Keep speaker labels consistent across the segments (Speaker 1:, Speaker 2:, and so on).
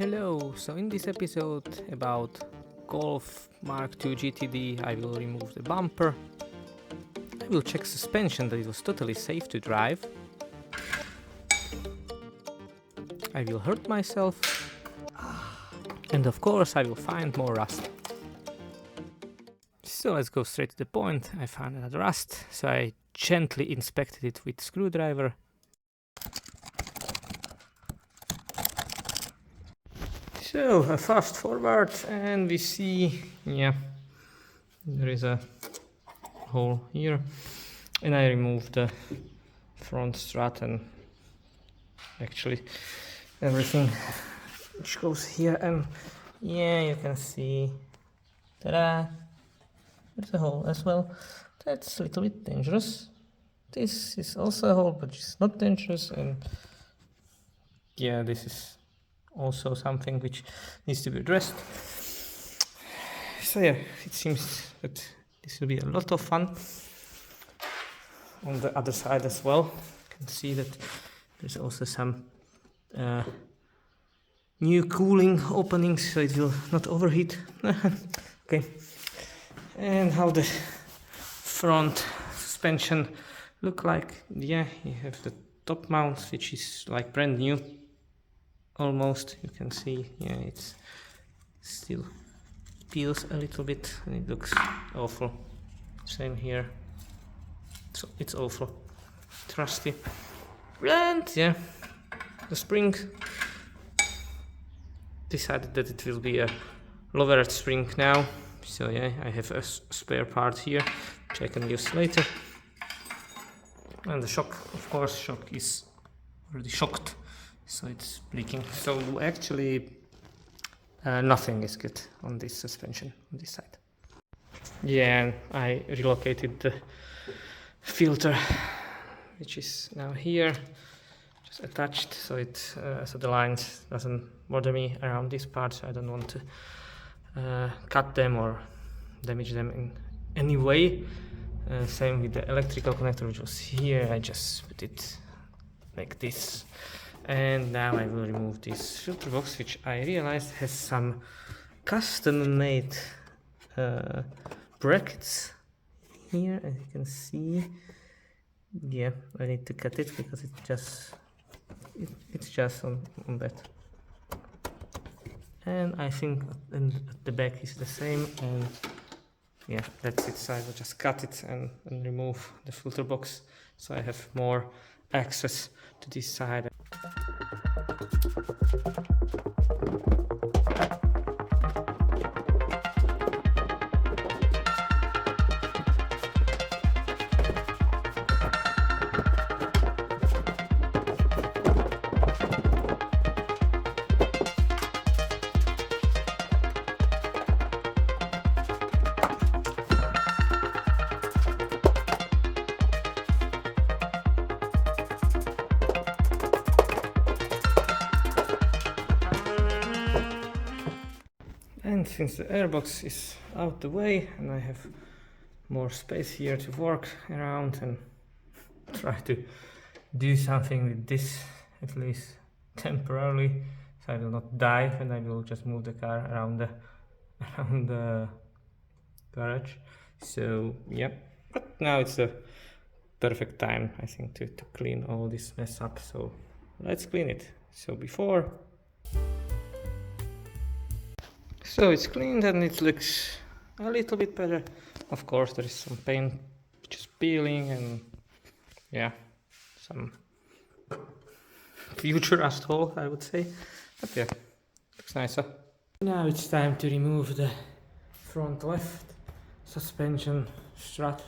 Speaker 1: Hello, so in this episode about Golf MK2 GTD I will remove the bumper, I will check suspension that it was totally safe to drive, I will hurt myself, and of course I will find more rust. So let's go straight to the point. I found another rust, so I gently inspected it with screwdriver. So fast forward and we see, there is a hole here, and I removed the front strut and actually everything which goes here, and you can see, ta-da, there's a hole as well. That's a little bit dangerous. This is also a hole, but it's not dangerous, and this is also something which needs to be addressed. So it seems that this will be a lot of fun. On the other side as well, you can see that there's also some new cooling openings, so it will not overheat. Okay, and how the front suspension look like. You have the top mount, which is like brand new. Almost, you can see, it's still peels a little bit and it looks awful. Same here, so it's awful, trusty. And the spring, decided that it will be a lowered spring now, so I have a spare part here which I can use later. And the shock, of course, shock is already shocked, so it's leaking. So actually nothing is good on this suspension on this side. And I relocated the filter, which is now here, just attached, so so the lines doesn't bother me around this part, so I don't want to cut them or damage them in any way. Same with the electrical connector, which was here. I just put it like this. And now I will remove this filter box, which I realized has some custom made brackets here, as you can see. I need to cut it because it's just on that. And I think at the back is the same, and that's it. So I will just cut it and remove the filter box, so I have more access to this side. And since the airbox is out the way and I have more space here to work around and try to do something with this, at least temporarily, so I will not die, and I will just move the car around the garage. So but now it's a perfect time, I think, to clean all this mess up. So let's clean it. So it's cleaned and it looks a little bit better. Of course, there is some paint which is peeling, and some future rust hole, I would say. But looks nicer. Now it's time to remove the front left suspension strut.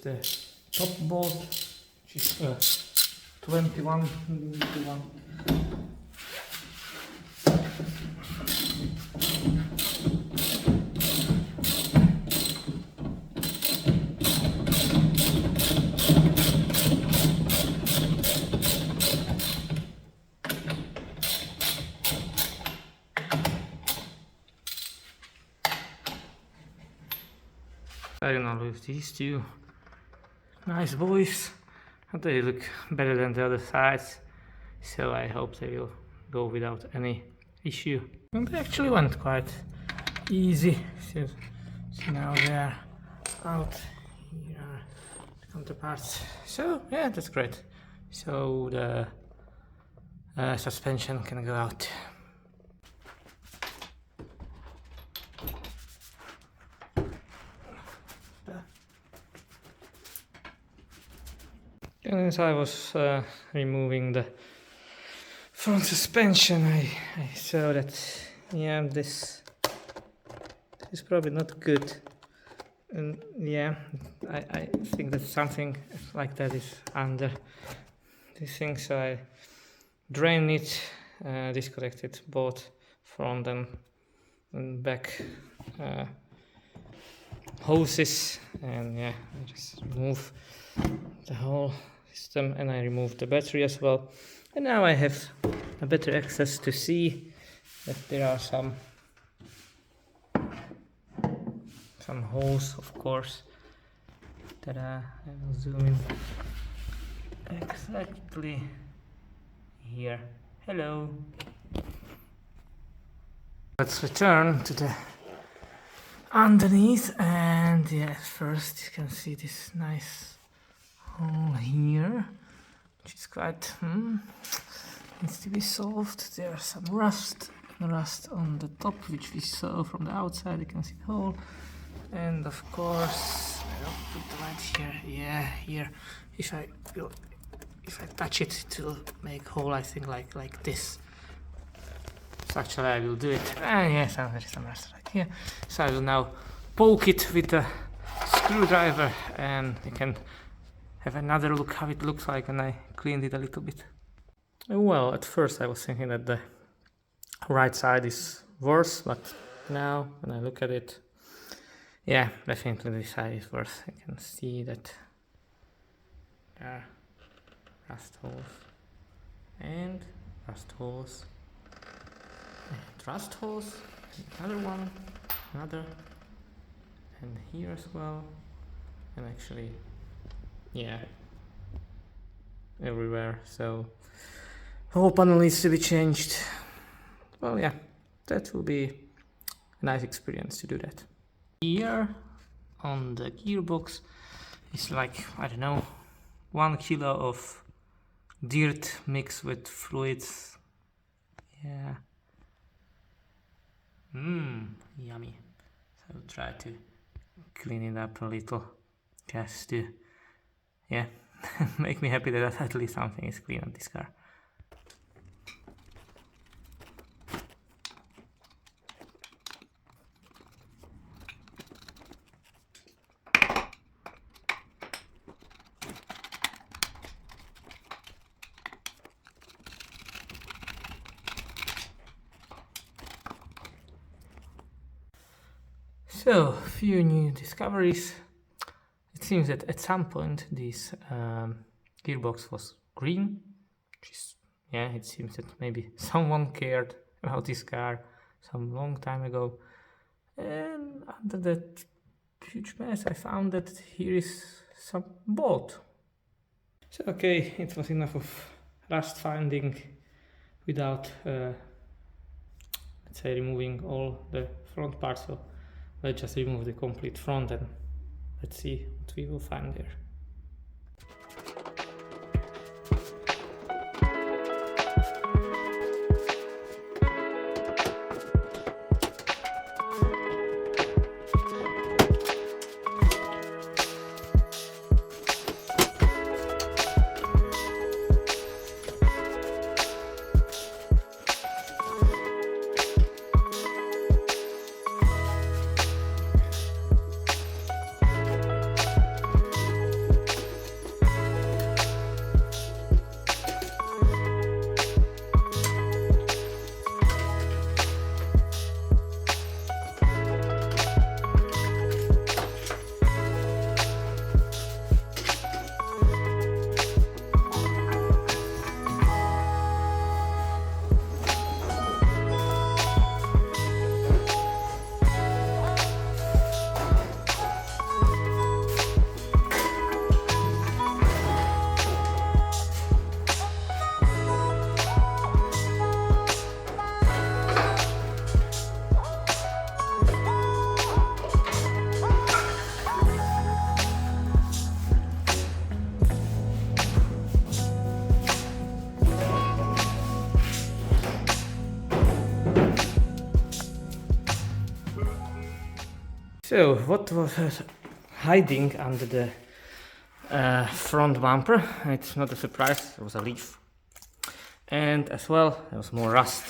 Speaker 1: The top bolt, which is 21mm. I don't know if these two nice boys, they look better than the other sides, so I hope they will go without any issue. And they actually went quite easy. So now they are out. Here are the counterparts. So yeah, that's great. So the suspension can go out. And as I was removing the front suspension, I saw that, yeah, this is probably not good. And yeah, I think that something like that is under this thing, so I drained it, disconnected both front and back hoses, and yeah, I just remove the whole system, and I removed the battery as well. And now I have a better access to see that there are some holes, of course, that I will zoom in exactly here. Hello. Let's return to the underneath, and yeah, first you can see this nice hole here, which is quite needs to be solved. There's some rust on the top, which we saw from the outside. You can see the hole, and of course I'll put the light here. Yeah, here. If I touch it, it will make hole. I think like this. So actually I will do it. Yes, there is some rust right here. So I will now poke it with the screwdriver, and you can have another look how it looks like when I cleaned it a little bit. Well, at first I was thinking that the right side is worse, but now when I look at it, yeah, definitely this side is worse. You can see that there are rust holes and rust holes and rust holes, another one, another, and here as well, and actually, yeah, everywhere. So the whole panel needs to be changed. Well, yeah, that will be a nice experience to do that. Here on the gearbox is like, I don't know, 1 kilo of dirt mixed with fluids. Yeah. Yummy. So I'll try to clean it up a little, just to, yeah, make me happy that at least something is clean on this car. So, a few new discoveries. It seems that at some point this gearbox was green, which is, yeah, it seems that maybe someone cared about this car some long time ago. And under that huge mess I found that here is some bolt. So okay, it was enough of rust finding without, let's say, removing all the front parts. So let's just remove the complete front and let's see what we will find there. So what was hiding under the front bumper? It's not a surprise, it was a leaf. And as well, there was more rust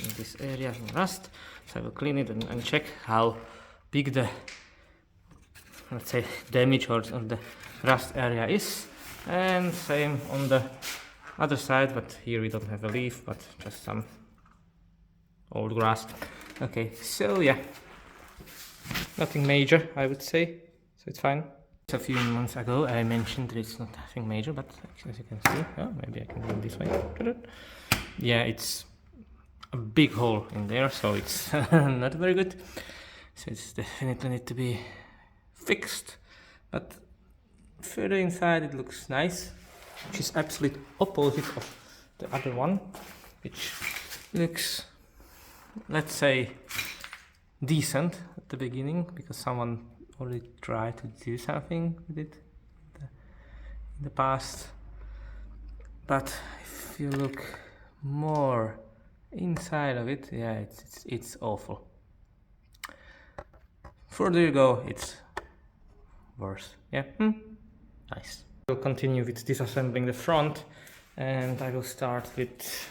Speaker 1: in this area, more rust. So I will clean it and check how big the, let's say, damage or on the rust area is. And same on the other side, but here we don't have a leaf, but just some old grass. Okay, so yeah, nothing major, I would say, so it's fine. A few months ago I mentioned it's not nothing major, but as you can see, oh, maybe I can go this way. Yeah, it's a big hole in there, so it's not very good. So it's definitely need to be fixed, but further inside it looks nice, which is absolute opposite of the other one, which looks, let's say, decent at the beginning because someone already tried to do something with it in the past. But if you look more inside of it, yeah, it's awful. Further you go, it's worse. Yeah, nice. We'll continue with disassembling the front, and I will start with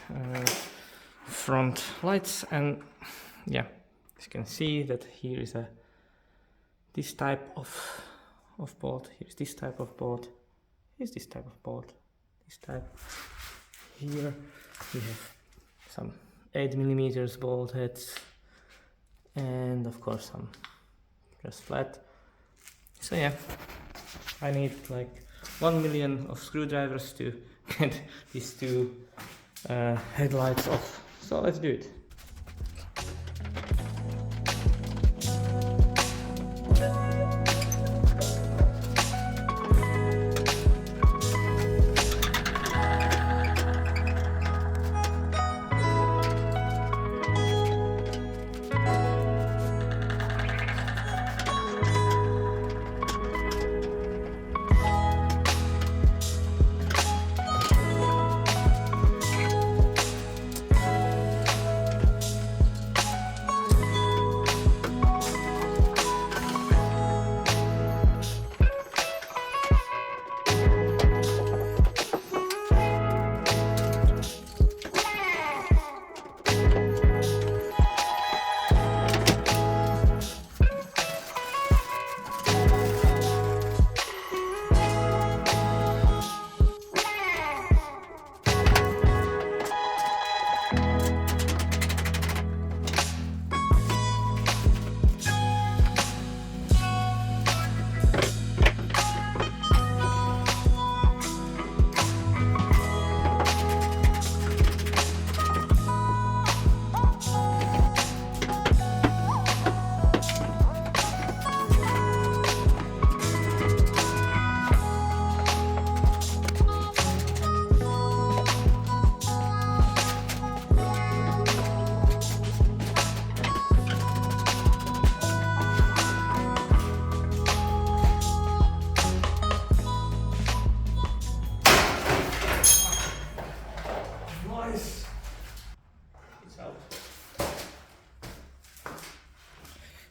Speaker 1: front lights. And yeah, as you can see that here is this type of bolt. Here's this type of bolt. Here's this type of bolt. This type. Here we have some 8mm bolt heads, and of course some just flat. So yeah, I need like 1 million of screwdrivers to get these two headlights off. So let's do it.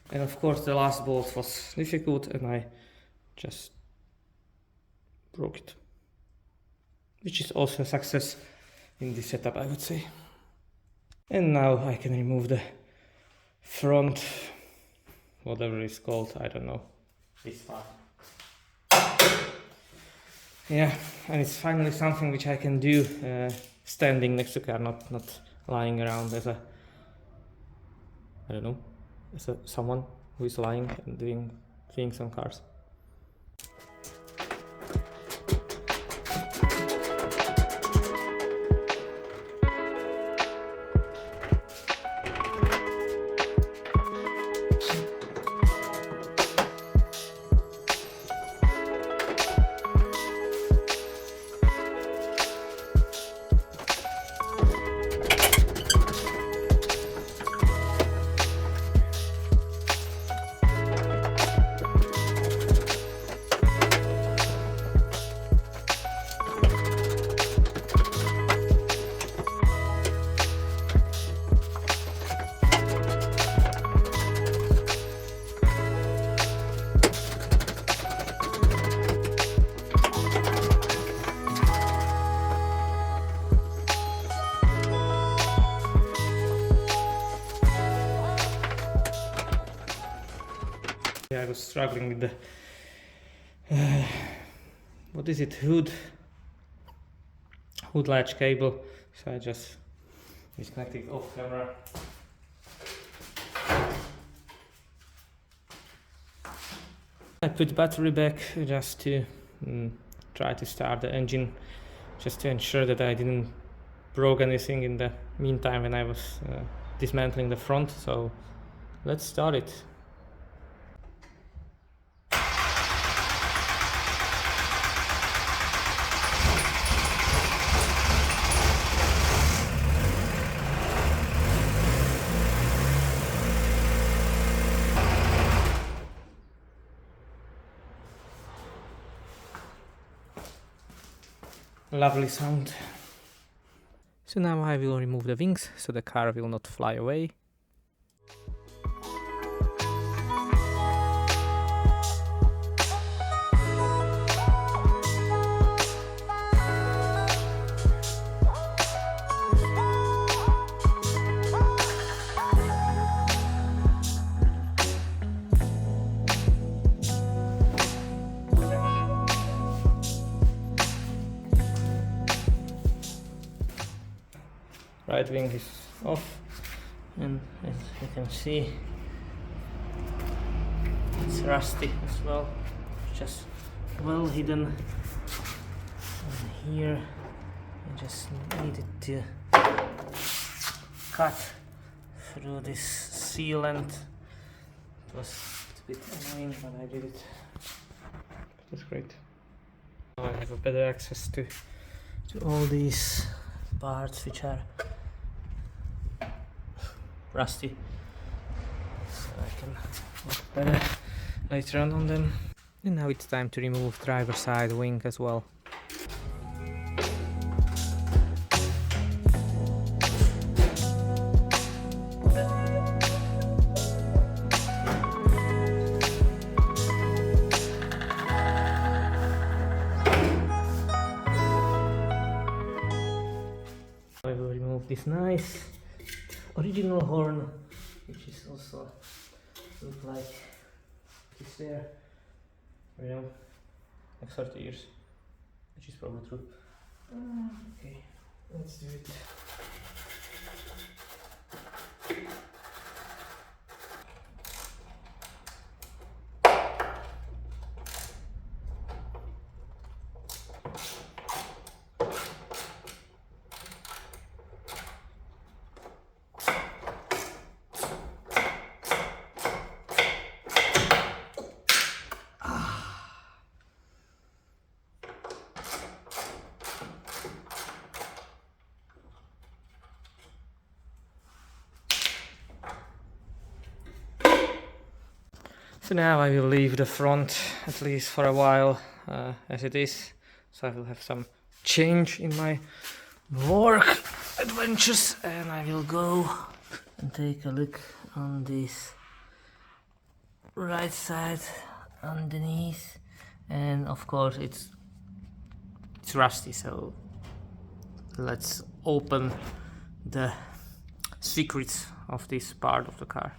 Speaker 1: And of course the last bolt was difficult and I just broke it, which is also a success in this setup, I would say. And now I can remove the front, whatever it's called, I don't know, this part. Yeah, and it's finally something which I can do standing next to the car, not lying around as a, I don't know, as someone who is lying and doing things on cars. I was struggling with the what is it, hood latch cable, so I just disconnected it off camera. I put battery back just to try to start the engine, just to ensure that I didn't broke anything in the meantime when I was dismantling the front. So let's start it. Lovely sound. So now I will remove the wings so the car will not fly away. Right wing is off, and as you can see it's rusty as well, just well hidden. And here I just needed to cut through this sealant. It was a bit annoying, but I did it. That's great. Now I have a better access to all these parts which are rusty, so I can work better later on them. And now it's time to remove driver side wing as well. I will remove this nice original horn, which is also look like this there, you know, like 30 years, which is probably true. Okay, let's do it. So now I will leave the front, at least for a while, as it is, so I will have some change in my work adventures, and I will go and take a look on this right side underneath, and of course it's rusty, so let's open the secrets of this part of the car.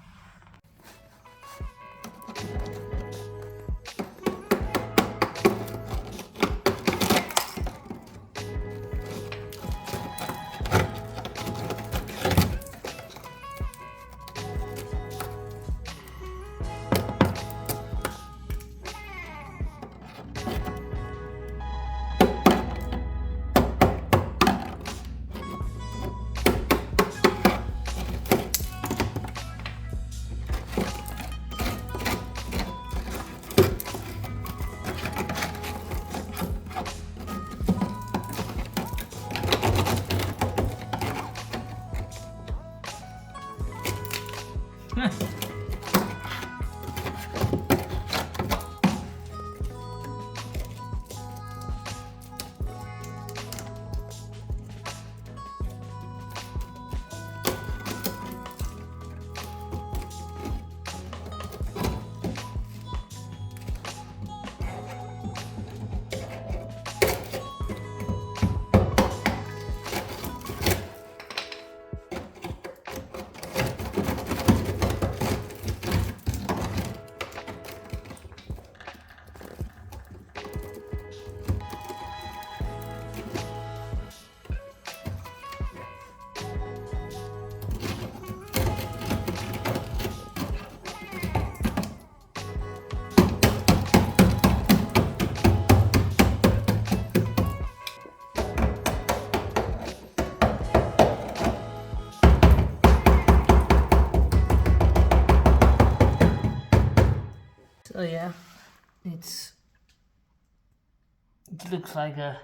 Speaker 1: It looks like a,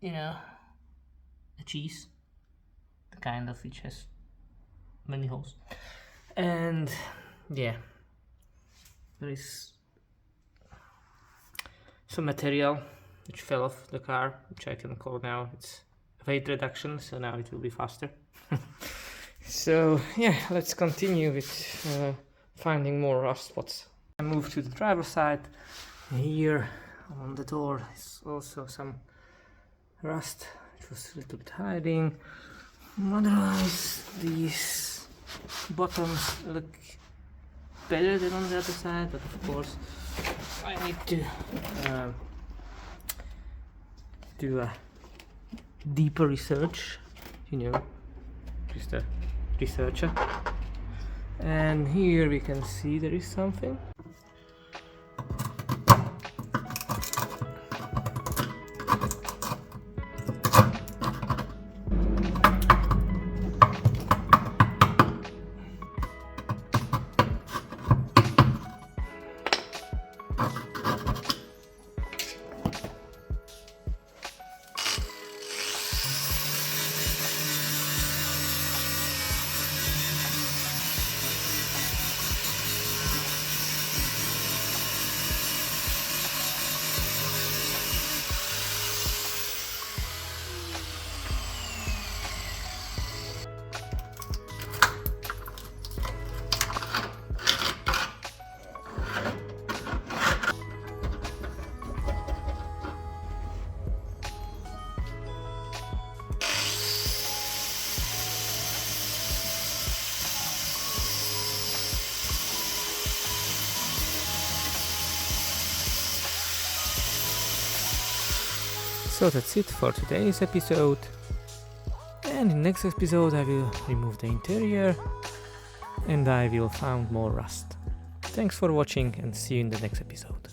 Speaker 1: you know, a cheese, the kind of which has many holes. And yeah, there is some material which fell off the car, which I can call now it's weight reduction, so now it will be faster. So yeah, let's continue with finding more rust spots. I move to the driver's side. Here on the door is also some rust, which was a little bit hiding. Otherwise, these bottoms look better than on the other side, but of course I need to do a deeper research, you know, just a researcher. And here we can see there is something. So that's it for today's episode, and in next episode I will remove the interior and I will find more rust. Thanks for watching and see you in the next episode.